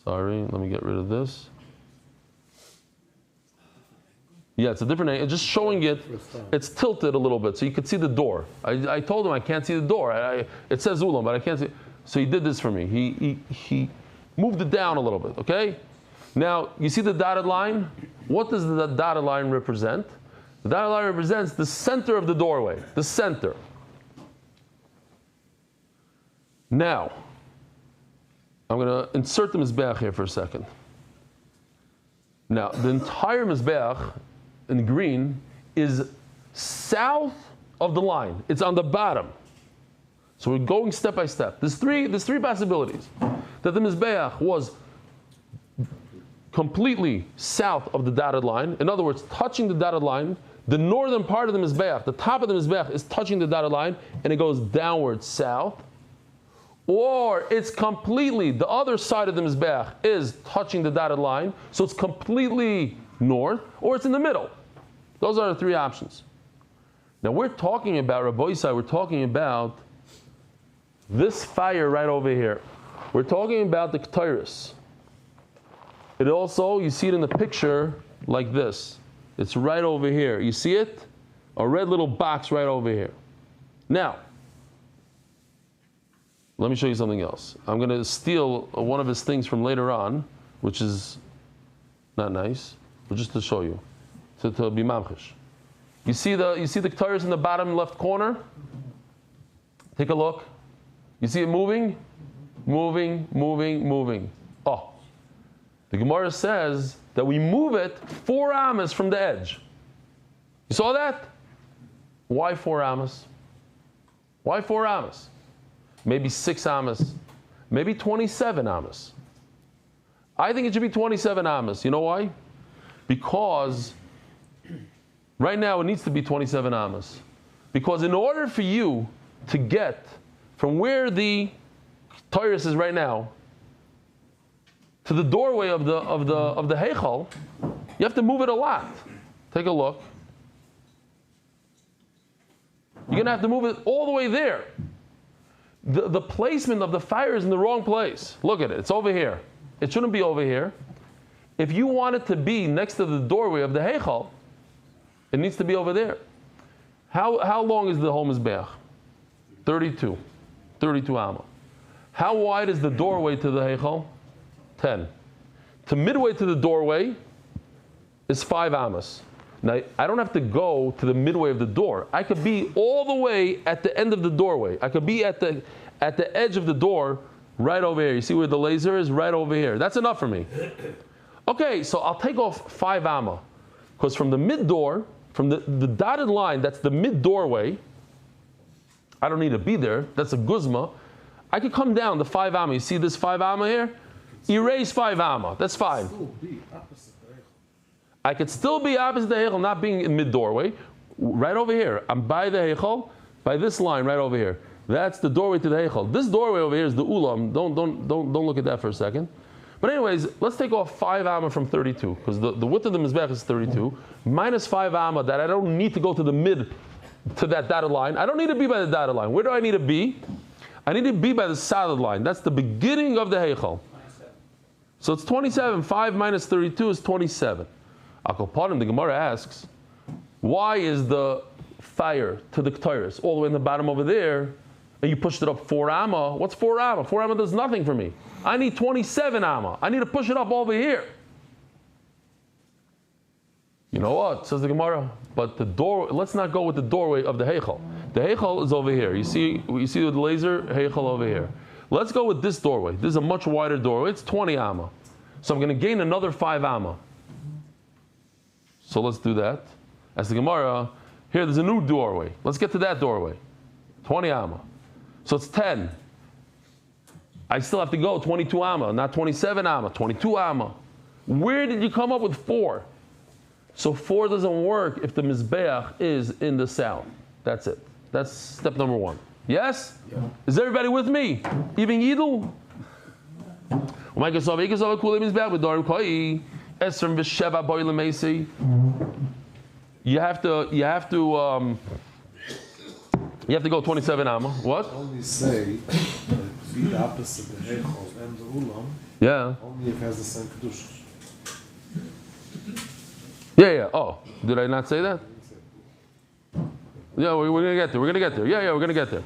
Sorry, let me get rid of this. Yeah, it's a different angle. Just showing it, it's tilted a little bit so you could see the door. I told him I can't see the door. It says ulam, but I can't see. So he did this for me. He moved it down a little bit, okay? Now, you see the dotted line? What does the dotted line represent? The dotted line represents the center of the doorway, the center. Now, I'm going to insert the Mizbeach here for a second. Now, the entire Mizbeach in green is south of the line. It's on the bottom. So we're going step by step. There's three possibilities. That the Mizbeach was completely south of the dotted line. In other words, touching the dotted line. The northern part of the Mizbeach, the top of the Mizbeach is touching the dotted line and it goes downward south. Or it's completely, the other side of the Mizbeach is touching the dotted line, so it's completely north, or it's in the middle. Those are the three options. Now we're talking about, Rabbi Yisai, we're talking about this fire right over here. We're talking about the Ketairis. It also, you see it in the picture like this. It's right over here. You see it? A red little box right over here. Now, let me show you something else. I'm going to steal one of his things from later on, which is not nice, but just to show you, to be mamchish. You see the Ketairis in the bottom left corner? Take a look. You see it moving? Moving, moving, moving. Oh, the Gemara says that we move it 4 amas from the edge. You saw that? Why 4 amas? Why 4 amas? Maybe 6 amas, maybe 27 amas. I think it should be 27 amas. You know why? Because right now it needs to be 27 amas. Because in order for you to get from where the Tyrus is right now to the doorway of the Heichal, you have to move it a lot. Take a look. You're going to have to move it all the way there. The placement of the fire is in the wrong place. Look at it. It's over here. It shouldn't be over here. If you want it to be next to the doorway of the Heichal, it needs to be over there. How long is the whole Mizbeach? 32 amma. How wide is the doorway to the Heichal? 10. To midway to the doorway is 5 amas. Now, I don't have to go to the midway of the door. I could be all the way at the end of the doorway. I could be at the edge of the door right over here. You see where the laser is? Right over here. That's enough for me. Okay, so I'll take off 5 amma. Because from the mid door, from the dotted line, that's the mid doorway. I don't need to be there. That's a guzma. I could come down the 5 amma. You see this 5 amma here? Erase 5 amma. That's fine. I could still be opposite the Heichal, not being in mid doorway. Right over here. I'm by the Heichal, by this line right over here. That's the doorway to the Heichal. This doorway over here is the Ulam. Don't look at that for a second. But anyways, let's take off 5 amma from 32, because the width of the Mizbeach is 32, minus 5 amma that I don't need to go to the mid, to that dotted line. I don't need to be by the dotted line. Where do I need to be? I need to be by the solid line. That's the beginning of the Heichal. So it's 27. 5 minus 32 is 27. Akopanim, the Gemara asks, why is the fire to the Ketairis all the way in the bottom over there, and you pushed it up 4 amma? What's 4 amma? 4 amma does nothing for me. I need 27 amma. I need to push it up over here. You know what? Says the Gemara. But the door. Let's not go with the doorway of the Heichal. The Heichal is over here. You see with the laser, Heichal over here. Let's go with this doorway. This is a much wider doorway. It's 20 amma. So I'm going to gain another 5 amma. So let's do that. As the Gemara, here there's a new doorway. Let's get to that doorway. 20 amma. So it's 10. I still have to go 22 amma, not 27 amma, 22 amma. Where did you come up with 4? So 4 doesn't work if the Mizbeach is in the south. That's it. That's step number 1. Yes? Yeah. Is everybody with me? Even Yidel? You have to go 27 amma. What? Only say that be the opposite the Heichel and the Ulam. Yeah. Only if it has the same kedushas. Yeah. Oh, did I not say that? Yeah, we're gonna get there. Yeah, we're gonna get there.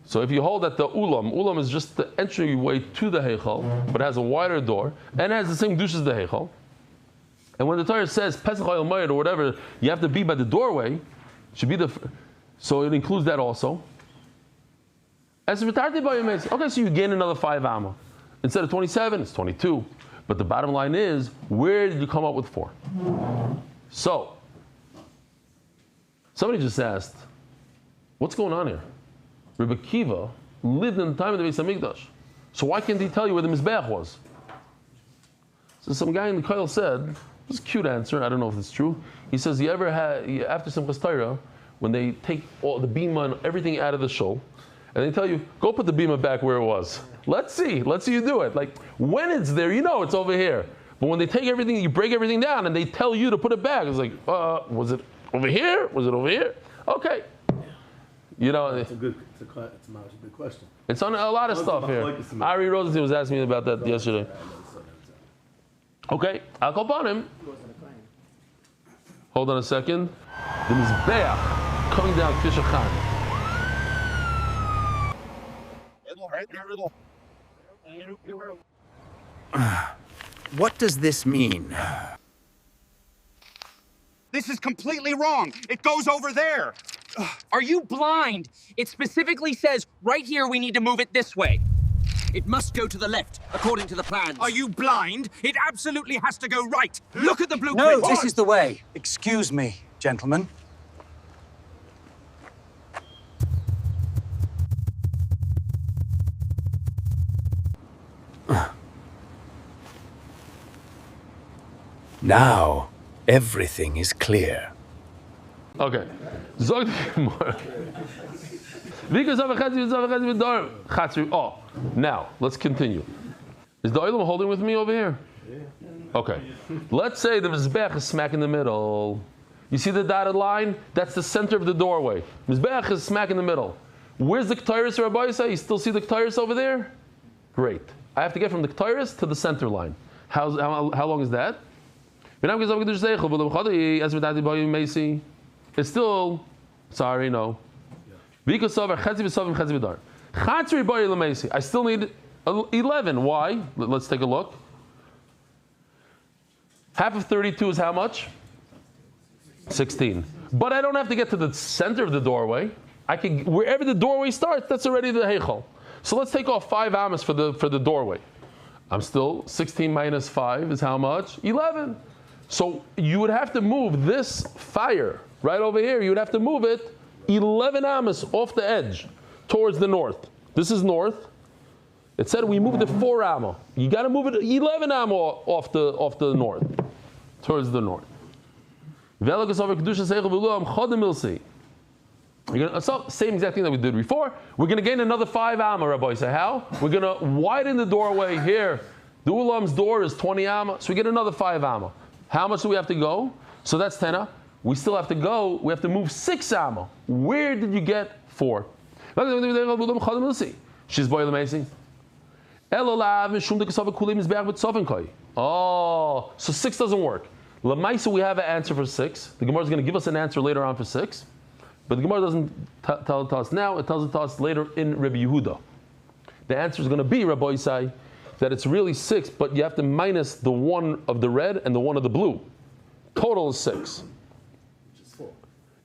So if you hold that the ulam is just the entryway to the heichal, but has a wider door and has the same dush as the heichal. And when the Torah says Pesach Oyel Moed or whatever, you have to be by the doorway. Should be so it includes that also. As okay, so you gain another 5 amma. Instead of 27, it's 22. But the bottom line is, where did you come up with 4? So, somebody just asked, what's going on here? Rebbe Kiva lived in the time of the Beis Hamikdash. So why can't he tell you where the Mizbeach was? So some guy in the Koil said, this is a cute answer, I don't know if it's true. He says, you ever had, after Simchas Torah, when they take all the bima and everything out of the shul, and they tell you, go put the bima back where it was. Let's see you do it. Like, when it's there, you know it's over here. But when they take everything, you break everything down, and they tell you to put it back, it's like, was it over here? Was it over here? Okay. You know, It's a good question. it's on a lot of stuff here. Ari Rosenstein was asking me about that yesterday. Okay, I'll call upon him. Hold on a second. The Mizbeach coming down Kishachan. What does this mean? This is completely wrong. It goes over there. Are you blind? It specifically says right here we need to move it this way. It must go to the left, according to the plans. Are you blind? It absolutely has to go right. Look at the blueprint. No, this is the way. Excuse me, gentlemen. Now, everything is clear. Okay. Oh, now let's continue. Is the oilam holding with me over here? Okay. Let's say the Mizbeach is smack in the middle. You see the dotted line? That's the center of the doorway. Mizbeach is smack in the middle. Where's the Ketairis, Rabbi Yisai? You still see the Ketairis over there? Great. I have to get from the Ketairis to the center line. How long is that? It's still, sorry, no. I still need 11. Why? Let's take a look. Half of 32 is how much? 16. But I don't have to get to the center of the doorway. I can, wherever the doorway starts, that's already the heichal. So let's take off 5 amas for the doorway. I'm still 16 minus 5 is how much? 11. So you would have to move this fire right over here. You would have to move it 11 amas off the edge towards the north. This is north. It said we moved it 4 amma. You got to move it 11 amma off the north, towards the north. So same exact thing that we did before. We're going to gain another 5 amma, Rabbi. So how? We're going to widen the doorway here. The ulam's door is 20 amma, so we get another 5 amma. How much do we have to go? So that's 10. We still have to go. We have to move 6 amma. Where did you get 4? She's boiling amazing. Oh, so 6 doesn't work. Lamaisa, we have an answer for 6. The Gemara is going to give us an answer later on for 6. But the Gemara doesn't tell it to us now. It tells it to us later in Rabbi Yehuda. The answer is going to be, Rabbi Yisai, that it's really 6, but you have to minus the 1 of the red and the 1 of the blue. Total is 6.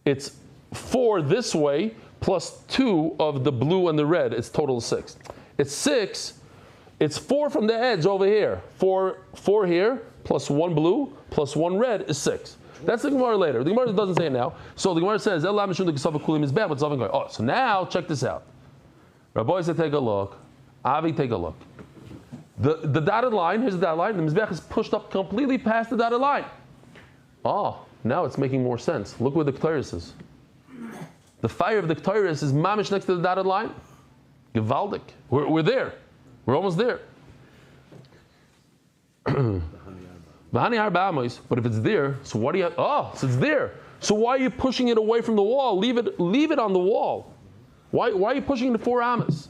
It's 4 this way plus 2 of the blue and the red. It's total 6. It's 6. It's 4 from the edge over here. 4 here plus 1 blue plus 1 red is 6. That's the Gemara later. The Gemara doesn't say it now. So the Gemara says, oh, so now check this out. Rabbi said, take a look. Avi, take a look. The dotted line, here's the dotted line, the Mizbeach is pushed up completely past the dotted line. Oh, now it's making more sense. Look where the Ketores is. The fire of the Ketores is mamish next to the dotted line. Gewaldig. We're there. We're almost there. But if it's there, so what do you have? Oh, so it's there. So why are you pushing it away from the wall? Leave it on the wall. Why are you pushing it to 4 amas?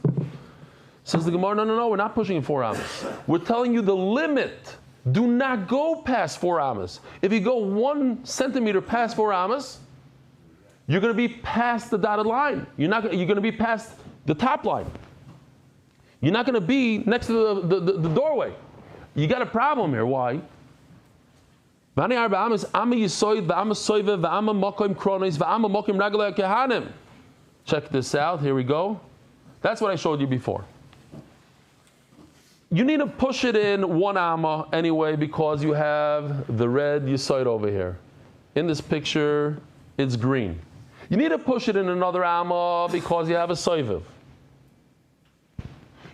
Says the Gemara, no, we're not pushing it 4 amas. We're telling you the limit. Do not go past 4 amas. If you go 1 centimeter past 4 amas, you're going to be past the dotted line. You're going to be past the top line. You're not going to be next to the doorway. You got a problem here. Why? Check this out. Here we go. That's what I showed you before. You need to push it in 1 amma anyway because you have the red yisoid over here. In this picture, it's green. You need to push it in another amma because you have a soiviv.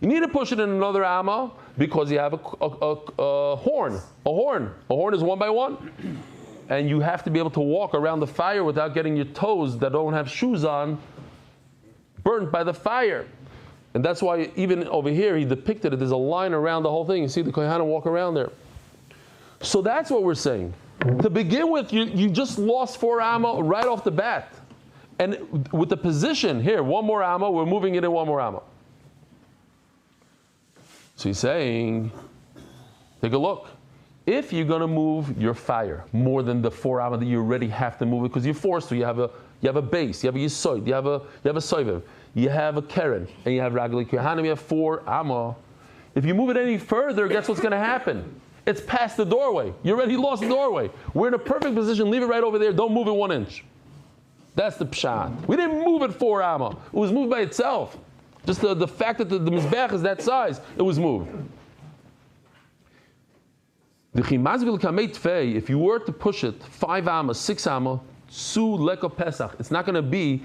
You need to push it in another amma because you have a horn. A horn is 1 by 1. And you have to be able to walk around the fire without getting your toes that don't have shoes on burnt by the fire. And that's why even over here he depicted it. There's a line around the whole thing. You see the Kohanim walk around there. So that's what we're saying. To begin with, you just lost 4 amma right off the bat. And with the position here, 1 more amma, we're moving it in 1 more amma. So he's saying, take a look. If you're going to move your fire more than the 4 amma that you already have to move it because you're forced to, you have a base, you have a yisoid, you have a soiviv, you have a keren, and you have ragli kohanim, you have 4 amma. If you move it any further, guess what's going to happen? It's past the doorway. You already lost the doorway. We're in a perfect position. Leave it right over there. Don't move it 1 inch. That's the pshat. We didn't move it 4 amma. It was moved by itself. Just the fact that the mizbeach is that size, it was moved. If you were to push it 5 amma, 6 amma, su leko pesach, it's not going to be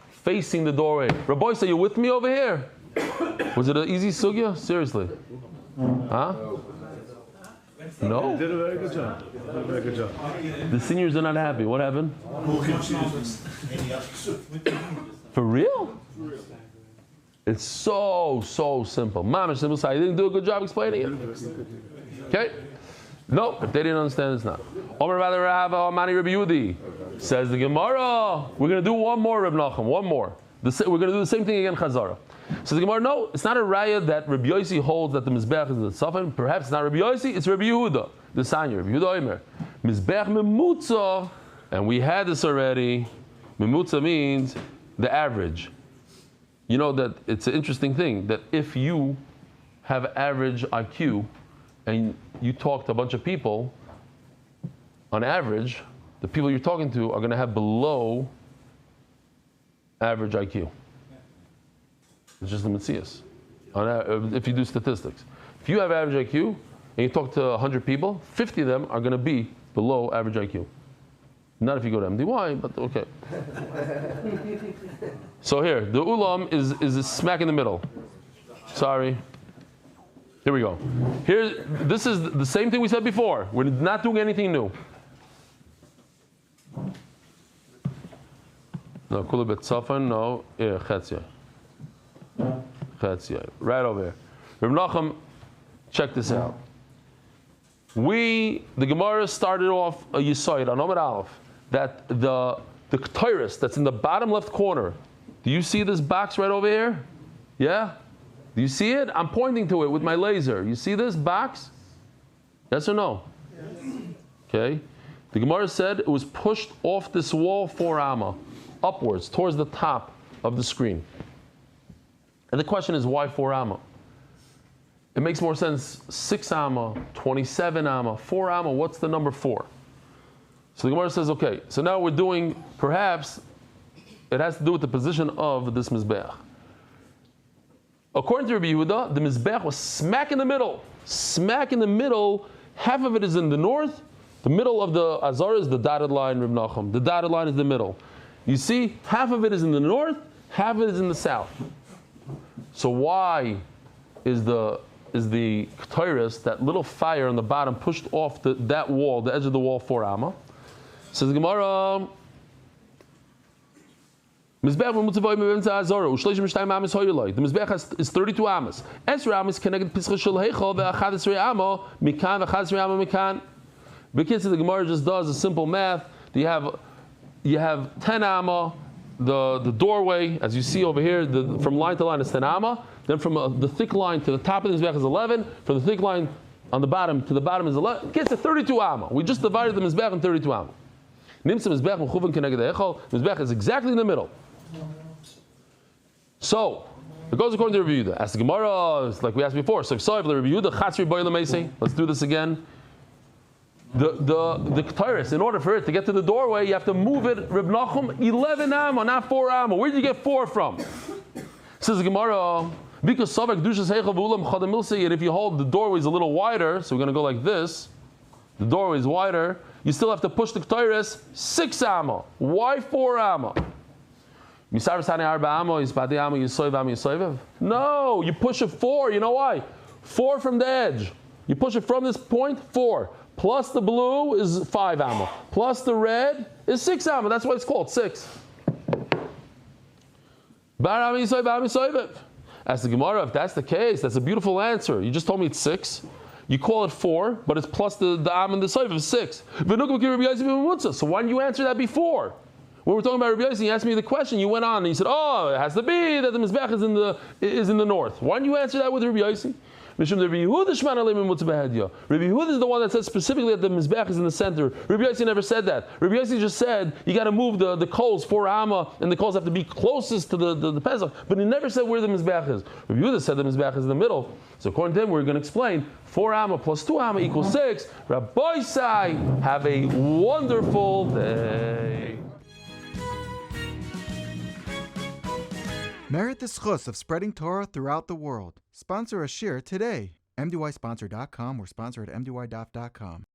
facing the doorway. Rabbi, so you with me over here? Was it an easy sugya? Seriously? Huh? No? You did a very good job. The seniors are not happy. What happened? For real? It's so simple. Mamish simple. You didn't do a good job explaining it. Okay? No, if they didn't understand, it's not. Omer Rabbi Rava, Amani Rabbi Yudi. Says the Gemara, we're going to do 1 more, Reb Nachum, 1 more. We're going to do the same thing again, Chazara. So the Gemara, no, it's not a raya that Rabbi Yossi holds that the Mizbeach is the Tzafan. Perhaps it's not Rabbi Yossi, it's Rabbi Yehuda, the Sanya, Rabbi Yehuda Omer. Mizbeach memutza, and we had this already. Memutza means the average. You know that it's an interesting thing that if you have average IQ and you talk to a bunch of people, on average, the people you're talking to are going to have below average IQ. It's just the Metzias. If you do statistics. If you have average IQ and you talk to 100 people, 50 of them are going to be below average IQ. Not if you go to MDY, but okay. So here, the ulam is smack in the middle. Sorry. Here we go. This is the same thing we said before. We're not doing anything new. No, kulubet safan, no, chetzia. Chetzia. Right over here. Reb Nachum, check this out. The Gemara started off a yisoid on Omer Aleph that the Ketores that's in the bottom left corner. Do you see this box right over here? Yeah? Do you see it? I'm pointing to it with my laser. You see this box? Yes or no? Yes. Okay. The Gemara said it was pushed off this wall 4 amma, upwards, towards the top of the screen. And the question is, why 4 amma? It makes more sense 6 amma, 27 amma, 4 amma. What's the number 4? So the Gemara says, okay, so now we're doing, perhaps, it has to do with the position of this Mizbeach. According to Rabbi Yehuda, the Mizbeach was smack in the middle. Smack in the middle. Half of it is in the north. The middle of the Azar is the dotted line, Reb Nachum. The dotted line is the middle. You see, half of it is in the north, half of it is in the south. So why is the is the ketores, that little fire on the bottom pushed off that wall, the edge of the wall, 4 amma. Says the Gemara. The Mizbech is 32 amas. Esra amas connected Pischa Shel Heichal ve'achadesrei amma mikan ve'achadesrei amma mikan. Because the Gemara just does a simple math. You have 10 amma. The doorway, as you see over here, from line to line is 10 amma. Then from the thick line to the top of the Mizbech is 11. From the thick line on the bottom to the bottom is 11. It gets to 32 amma. We just divided the Mizbech in 32 amma. Nimsa Mizbech mechuven connected Heichal. Mizbech is exactly in the middle. So, it goes according to Rabbi Yehuda. As the Gemara, it's like we asked before. So if Rabbi Yehuda, Chatzri Boyle Meisi. Let's do this again. The Ketores, in order for it to get to the doorway, you have to move it, Reb Nachum, 11 amma, not 4 amma. Where did you get 4 from? Says the Gemara, because Savak Dushas Heichal V'ulam Chadam Milsi, and if you hold the doorway is a little wider, so we're going to go like this, the doorway is wider, you still have to push the Ketores 6 amma. Why 4 amma? No, you push it 4. You know why? 4 from the edge. You push it from this point, 4. Plus the blue is 5 amma. Plus the red is 6 amma. That's why it's called 6. As the Gemara, if that's the case, that's a beautiful answer. You just told me it's 6. You call it 4, but it's plus the amma and the soiv is 6. So why didn't you answer that before? When we're talking about Rabbi Yossi, you asked me the question, you went on and you said, it has to be that the Mizbech is in the north. Why didn't you answer that with Rabbi Yossi? Rabbi Yehuda is the one that said specifically that the Mizbech is in the center. Rabbi Yossi never said that. Rabbi Yossi just said, you got to move the coals 4 amma, and the coals have to be closest to the Pesach. But he never said where the Mizbech is. Rabbi Yehuda said the Mizbech is in the middle. So according to him, we're going to explain 4 amma plus 2 amma equals 6. Rabbi Sai, have a wonderful day. Merit the schus of spreading Torah throughout the world. Sponsor a shir today. MDYsponsor.com or sponsor at MDYDaf.com.